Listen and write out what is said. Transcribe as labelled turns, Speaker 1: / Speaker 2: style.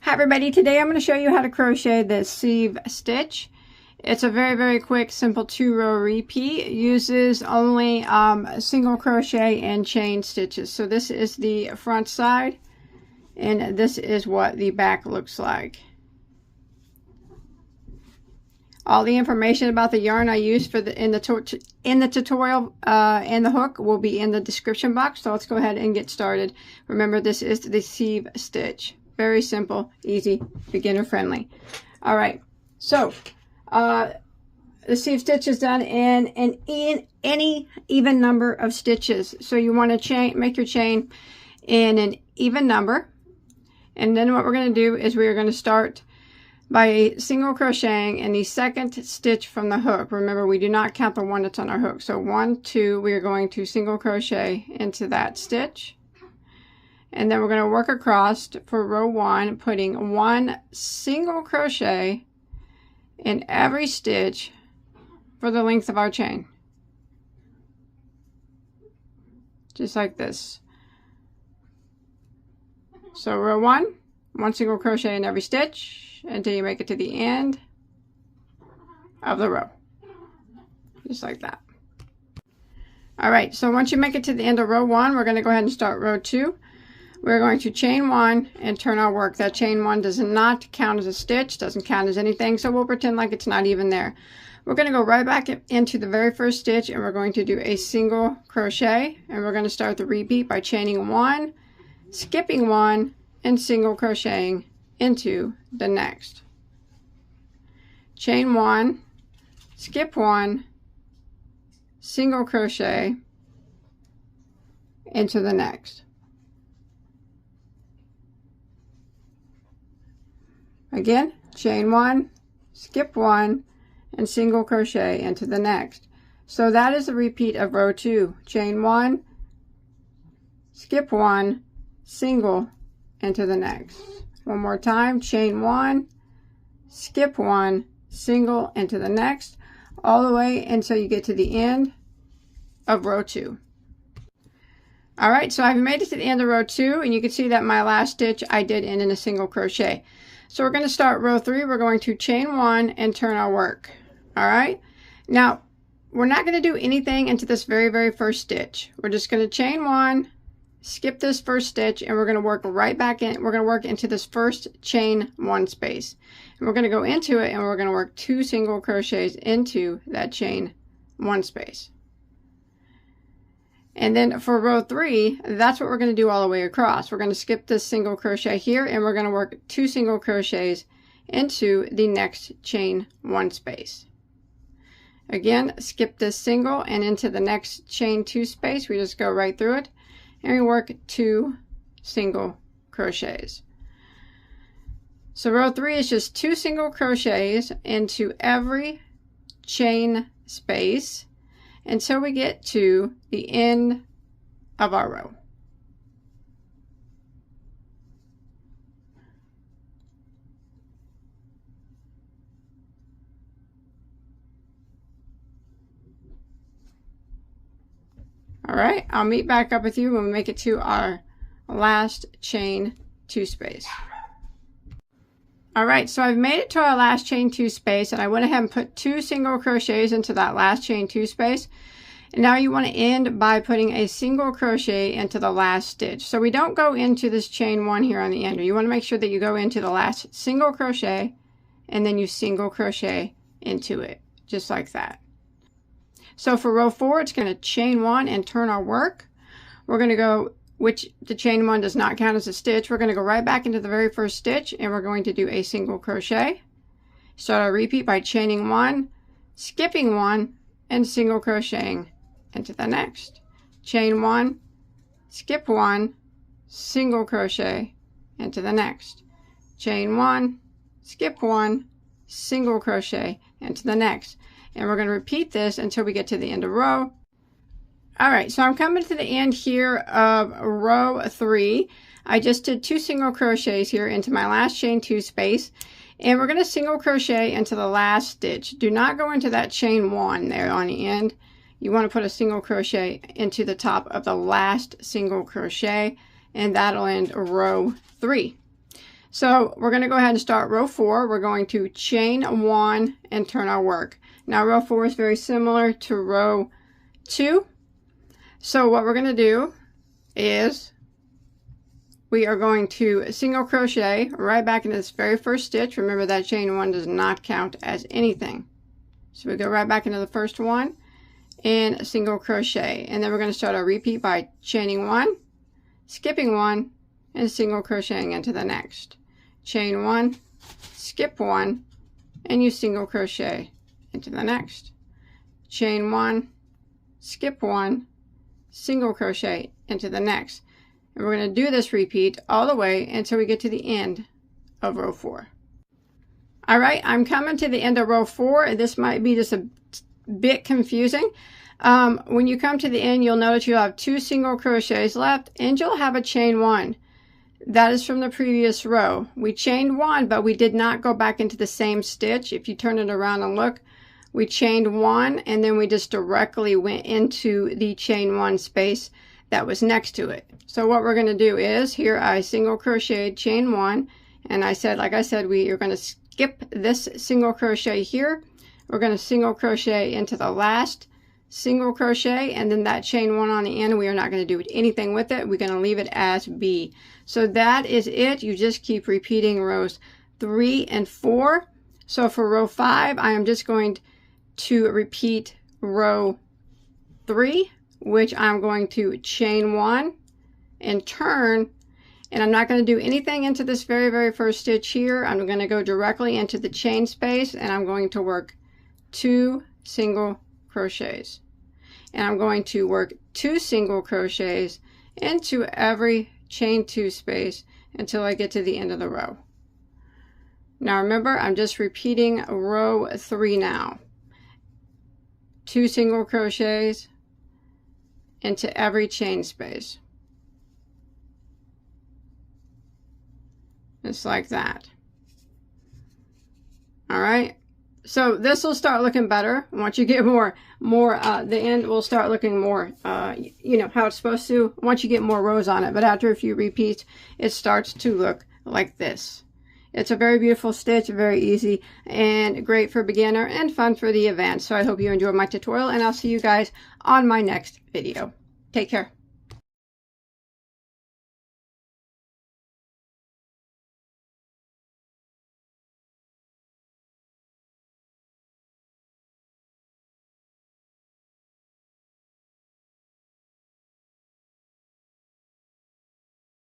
Speaker 1: Hi everybody, today I'm going to show you how to crochet the sleeve stitch. It's a very quick simple 2-row repeat. It uses only single crochet and chain stitches. So this is the front side and this is what the back looks like. All the information about the yarn I used for in the tutorial and the hook will be in the description box. So let's go ahead and get started. Remember, this is the sleeve stitch. Very simple, easy, beginner friendly. All right, so the sleeve stitch is done in any even number of stitches. So you want to make your chain in an even number. And then what we're going to do is we are going to start by single crocheting in the second stitch from the hook. Remember, we do not count the one that's on our hook. So 1, 2, we are going to single crochet into that stitch. And then we're going to work across for row 1, putting 1 single crochet in every stitch for the length of our chain. Just like this. So row 1, 1 single crochet in every stitch until you make it to the end of the row. Just like that. Alright, so once you make it to the end of row 1, we're going to go ahead and start row 2. We're going to chain 1 and turn our work. That chain 1 does not count as a stitch, doesn't count as anything, so we'll pretend like it's not even there. We're going to go right back into the very first stitch and we're going to do a single crochet, and we're going to start the repeat by chaining 1, skipping 1, and single crocheting into the next. Chain 1, skip 1, single crochet into the next. Again, chain 1, skip 1, and single crochet into the next. So that is a repeat of row 2. Chain 1, skip 1, single into the next. One more time, chain 1, skip 1, single into the next, all the way until you get to the end of row 2. All right, so I've made it to the end of row 2, and you can see that my last stitch I did end in a single crochet. So we're going to start row 3. We're going to chain 1 and turn our work. All right. Now, we're not going to do anything into this very first stitch. We're just going to chain 1, skip this first stitch, and we're going to work right back in. We're going to work into this first chain 1 space. And we're going to go into it and we're going to work 2 single crochets into that chain 1 space. And then for row 3, that's what we're going to do all the way across. We're going to skip this single crochet here and we're going to work 2 single crochets into the next chain 1 space. Again, skip this single and into the next chain 2 space. We just go right through it and we work 2 single crochets. So row 3 is just 2 single crochets into every chain space until we get to the end of our row. All right, I'll meet back up with you when we make it to our last chain 2 space. All right, so I've made it to our last chain 2 space, and I went ahead and put 2 single crochets into that last chain 2 space. And now you want to end by putting a single crochet into the last stitch. So we don't go into this chain 1 here on the end. You want to make sure that you go into the last single crochet and then you single crochet into it, just like that. So for row 4, it's going to chain 1 and turn our work. We're going to go, which the chain 1 does not count as a stitch. We're going to go right back into the very first stitch and we're going to do a single crochet. Start our repeat by chaining 1, skipping 1, and single crocheting into the next. Chain 1, skip 1, single crochet into the next. Chain 1, skip 1, single crochet into the next. And we're going to repeat this until we get to the end of row. All right, so I'm coming to the end here of row 3. I just did 2 single crochets here into my last chain 2 space, and we're going to single crochet into the last stitch. Do not go into that chain 1 there on the end. You want to put a single crochet into the top of the last single crochet, and that'll end row 3. So we're going to go ahead and start row 4. We're going to chain 1 and turn our work. Now row 4 is very similar to row 2. So what we're going to do is we are going to single crochet right back into this very first stitch. Remember that chain 1 does not count as anything. So we go right back into the first one and single crochet. And then we're going to start our repeat by chaining 1, skipping 1, and single crocheting into the next. Chain 1, skip 1, and you single crochet into the next. Chain 1, skip 1, single crochet into the next. And we're going to do this repeat all the way until we get to the end of row 4. All right, I'm coming to the end of row 4, and this might be just a bit confusing. When you come to the end, you'll notice you'll have 2 single crochets left, and you'll have a chain 1. That is from the previous row. We chained 1, but we did not go back into the same stitch. If you turn it around and look, we chained 1, and then we just directly went into the chain 1 space that was next to it. So what we're going to do is, here I single crocheted chain 1, and I said, like I said, we are going to skip this single crochet here. We're going to single crochet into the last single crochet, and then that chain 1 on the end, we are not going to do anything with it. We're going to leave it as B. So that is it. You just keep repeating rows 3 and 4. So for row 5, I am just going to repeat row 3, which I'm going to chain 1 and turn, and I'm not going to do anything into this very first stitch here. I'm going to go directly into the chain space, and I'm going to work 2 single crochets, and I'm going to work 2 single crochets into every chain 2 space until I get to the end of the row. Now remember, I'm just repeating row 3 now. 2 single crochets into every chain space, just like that. All right, so this will start looking better once you get more the end will start looking more you know how it's supposed to once you get more rows on it. But after a few repeats, it starts to look like this. It's a very beautiful stitch, very easy and great for beginner and fun for the advanced. So I hope you enjoyed my tutorial, and I'll see you guys on my next video. Take care.